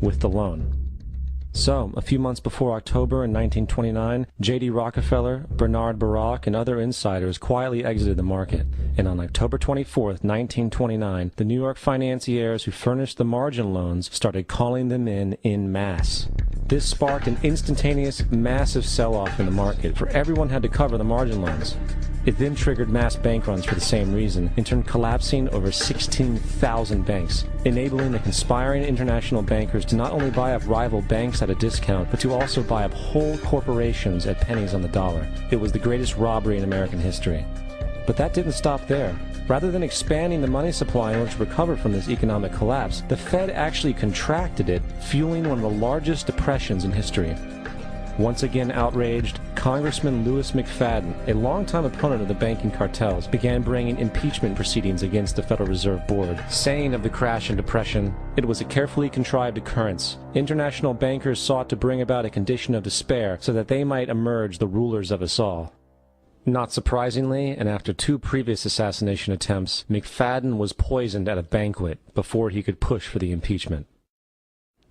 with the loan. So, a few months before October in 1929, J.D. Rockefeller, Bernard Baruch, and other insiders quietly exited the market, and on October 24, 1929, the New York financiers who furnished the margin loans started calling them in masse. This sparked an instantaneous, massive sell-off in the market, for everyone had to cover the margin loans. It then triggered mass bank runs for the same reason, in turn collapsing over 16,000 banks, enabling the conspiring international bankers to not only buy up rival banks at a discount, but to also buy up whole corporations at pennies on the dollar. It was the greatest robbery in American history. But that didn't stop there. Rather than expanding the money supply in order to recover from this economic collapse, the Fed actually contracted it, fueling one of the largest depressions in history. Once again outraged, Congressman Louis McFadden, a longtime opponent of the banking cartels, began bringing impeachment proceedings against the Federal Reserve Board, saying of the crash and depression, "It was a carefully contrived occurrence. International bankers sought to bring about a condition of despair so that they might emerge the rulers of us all." Not surprisingly, and after 2 previous assassination attempts, McFadden was poisoned at a banquet before he could push for the impeachment.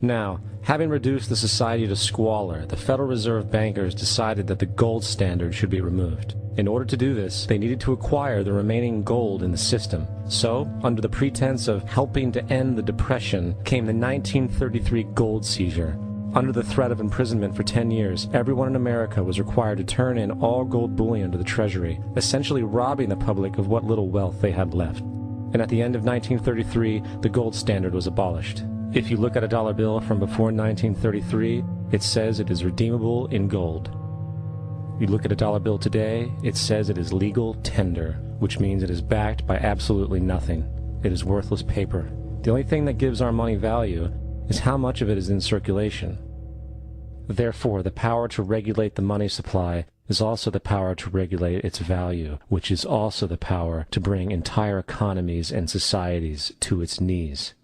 Now, having reduced the society to squalor, the Federal Reserve bankers decided that the gold standard should be removed. In order to do this, they needed to acquire the remaining gold in the system. So, under the pretense of helping to end the Depression, came the 1933 gold seizure. Under the threat of imprisonment for 10 years, everyone in America was required to turn in all gold bullion to the Treasury, essentially robbing the public of what little wealth they had left. And at the end of 1933, the gold standard was abolished. If you look at a dollar bill from before 1933, it says it is redeemable in gold. You look at a dollar bill today, it says it is legal tender, which means it is backed by absolutely nothing. It is worthless paper. The only thing that gives our money value is how much of it is in circulation. Therefore, the power to regulate the money supply is also the power to regulate its value, which is also the power to bring entire economies and societies to its knees.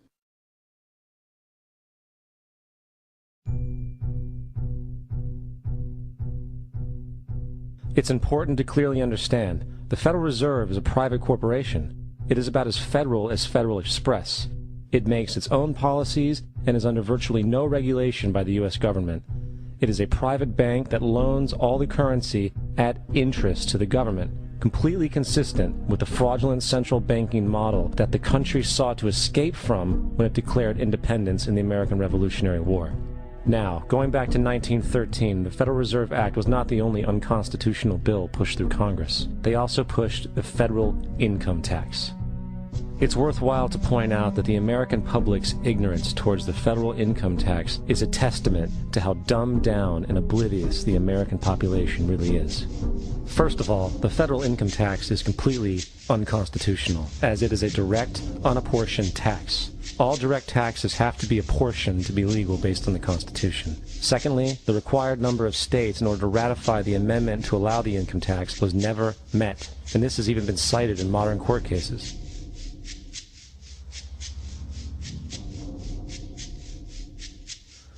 It's important to clearly understand, the Federal Reserve is a private corporation. It is about as Federal Express. It makes its own policies and is under virtually no regulation by the U.S. government. It is a private bank that loans all the currency at interest to the government, completely consistent with the fraudulent central banking model that the country sought to escape from when it declared independence in the American Revolutionary War. Now, going back to 1913, the Federal Reserve Act was not the only unconstitutional bill pushed through Congress. They also pushed the federal income tax. It's worthwhile to point out that the American public's ignorance towards the federal income tax is a testament to how dumbed down and oblivious the American population really is. First of all, the federal income tax is completely unconstitutional, as it is a direct, unapportioned tax. All direct taxes have to be apportioned to be legal based on the Constitution. Secondly, the required number of states in order to ratify the amendment to allow the income tax was never met, and this has even been cited in modern court cases.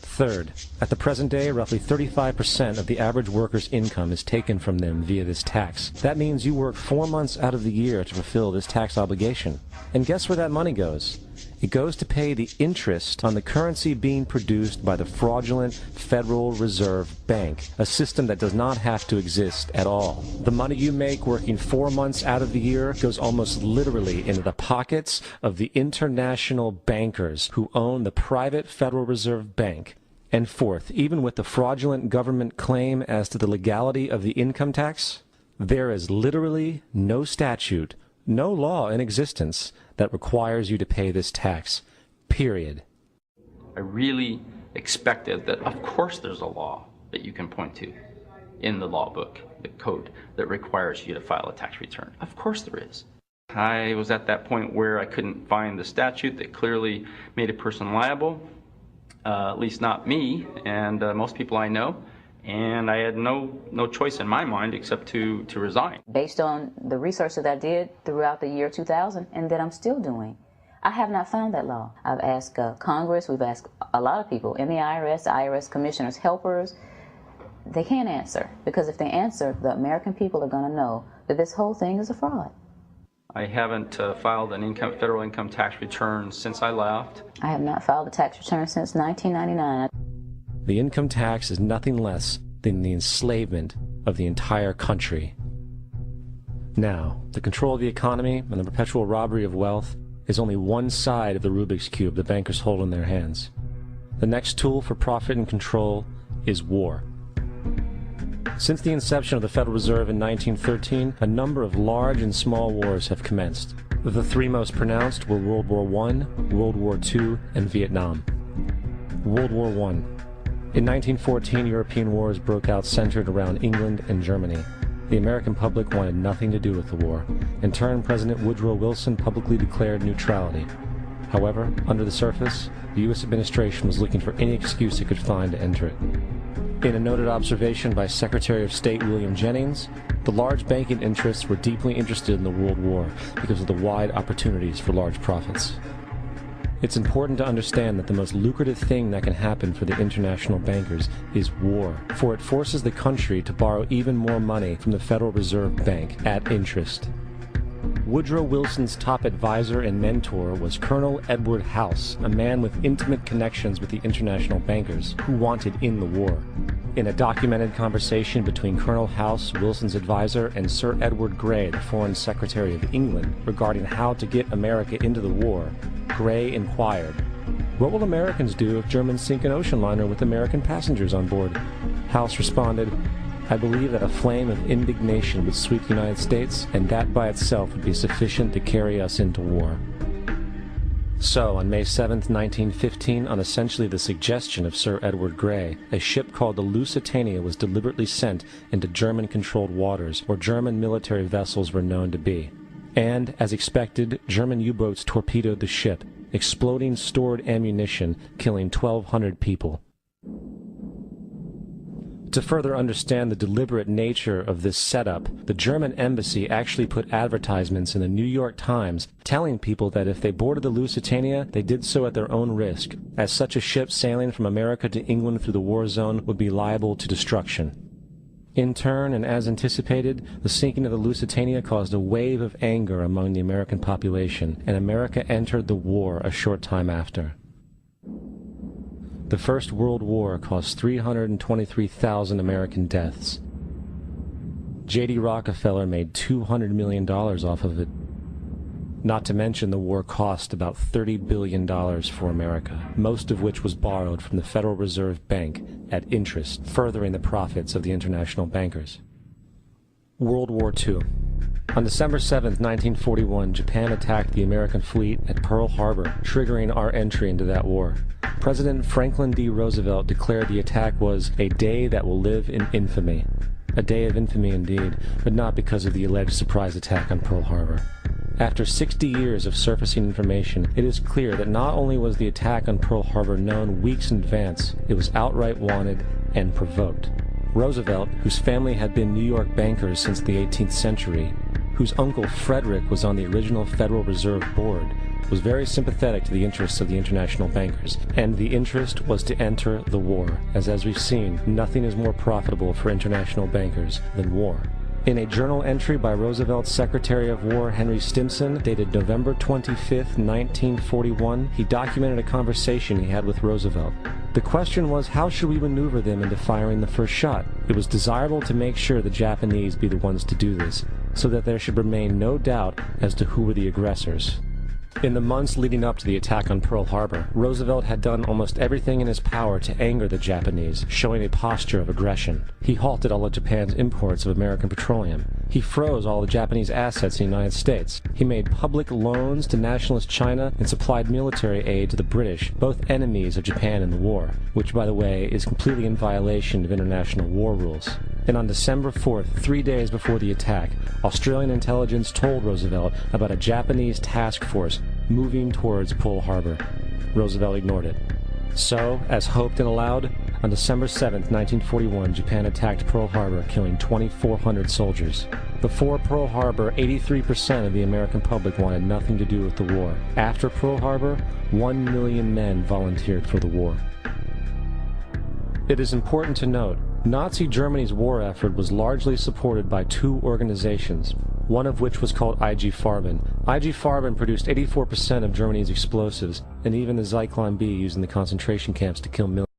Third, at the present day, roughly 35% of the average worker's income is taken from them via this tax. That means you work 4 months out of the year to fulfill this tax obligation. And guess where that money goes? It goes to pay the interest on the currency being produced by the fraudulent Federal Reserve Bank, a system that does not have to exist at all. The money you make working 4 months out of the year goes almost literally into the pockets of the international bankers who own the private Federal Reserve Bank. And fourth, even with the fraudulent government claim as to the legality of the income tax, there is literally no statute, no law in existence that requires you to pay this tax, period. I really expected that, of course, there's a law that you can point to in the law book, the code, that requires you to file a tax return. Of course there is. I was at that point where I couldn't find the statute that clearly made a person liable, at least not me and most people I know. And I had no choice in my mind except to resign. Based on the research that I did throughout the year 2000 and that I'm still doing, I have not found that law. I've asked Congress, we've asked a lot of people in the IRS commissioners, helpers. They can't answer, because if they answer, the American people are going to know that this whole thing is a fraud. I haven't filed an federal income tax return since I left. I have not filed a tax return since 1999. The income tax is nothing less than the enslavement of the entire country. Now, the control of the economy and the perpetual robbery of wealth is only one side of the Rubik's Cube the bankers hold in their hands. The next tool for profit and control is war. Since the inception of the Federal Reserve in 1913, a number of large and small wars have commenced. The three most pronounced were World War I, World War II, and Vietnam. World War I. In 1914, European wars broke out centered around England and Germany. The American public wanted nothing to do with the war. In turn, President Woodrow Wilson publicly declared neutrality. However, under the surface, the U.S. administration was looking for any excuse it could find to enter it. In a noted observation by Secretary of State William Jennings, the large banking interests were deeply interested in the World War because of the wide opportunities for large profits. It's important to understand that the most lucrative thing that can happen for the international bankers is war, for it forces the country to borrow even more money from the Federal Reserve Bank at interest. Woodrow Wilson's top advisor and mentor was Colonel Edward House, a man with intimate connections with the international bankers who wanted in the war. In a documented conversation between Colonel House, Wilson's advisor, and Sir Edward Grey, the Foreign Secretary of England, regarding how to get America into the war, Grey inquired, "What will Americans do if Germans sink an ocean liner with American passengers on board?" House responded, "I believe that a flame of indignation would sweep the United States, and that by itself would be sufficient to carry us into war." So, on May 7, 1915, on essentially the suggestion of Sir Edward Grey, a ship called the Lusitania was deliberately sent into German-controlled waters where German military vessels were known to be. And, as expected, German U-boats torpedoed the ship, exploding stored ammunition, killing 1,200 people. To further understand the deliberate nature of this setup, the German embassy actually put advertisements in the New York Times telling people that if they boarded the Lusitania, they did so at their own risk, as such a ship sailing from America to England through the war zone would be liable to destruction. In turn, and as anticipated, the sinking of the Lusitania caused a wave of anger among the American population, and America entered the war a short time after. The First World War caused 323,000 American deaths. J.D. Rockefeller made $200 million off of it. Not to mention the war cost about $30 billion for America, most of which was borrowed from the Federal Reserve Bank at interest, furthering the profits of the international bankers. World War II. On December 7, 1941, Japan attacked the American fleet at Pearl Harbor, triggering our entry into that war. President Franklin D. Roosevelt declared the attack was a day that will live in infamy. A day of infamy indeed, but not because of the alleged surprise attack on Pearl Harbor. After 60 years of surfacing information, it is clear that not only was the attack on Pearl Harbor known weeks in advance, it was outright wanted and provoked. Roosevelt, whose family had been New York bankers since the 18th century, whose uncle Frederick was on the original Federal Reserve Board, was very sympathetic to the interests of the international bankers, and the interest was to enter the war, as we've seen, nothing is more profitable for international bankers than war. In a journal entry by Roosevelt's Secretary of War Henry Stimson, dated November 25, 1941, he documented a conversation he had with Roosevelt. The question was, how should we maneuver them into firing the first shot? It was desirable to make sure the Japanese be the ones to do this, so that there should remain no doubt as to who were the aggressors. In the months leading up to the attack on Pearl Harbor, Roosevelt had done almost everything in his power to anger the Japanese, showing a posture of aggression. He halted all of Japan's imports of American petroleum. He froze all the Japanese assets in the United States. He made public loans to nationalist China and supplied military aid to the British, both enemies of Japan in the war, which, by the way, is completely in violation of international war rules. And on December 4th, 3 days before the attack, Australian intelligence told Roosevelt about a Japanese task force moving towards Pearl Harbor. Roosevelt ignored it. So, as hoped and allowed, on December 7th, 1941, Japan attacked Pearl Harbor, killing 2,400 soldiers. Before Pearl Harbor, 83% of the American public wanted nothing to do with the war. After Pearl Harbor, 1 million men volunteered for the war. It is important to note, Nazi Germany's war effort was largely supported by two organizations. one of which was called IG Farben. IG Farben produced 84% of Germany's explosives, and even the Zyklon B used in the concentration camps to kill millions.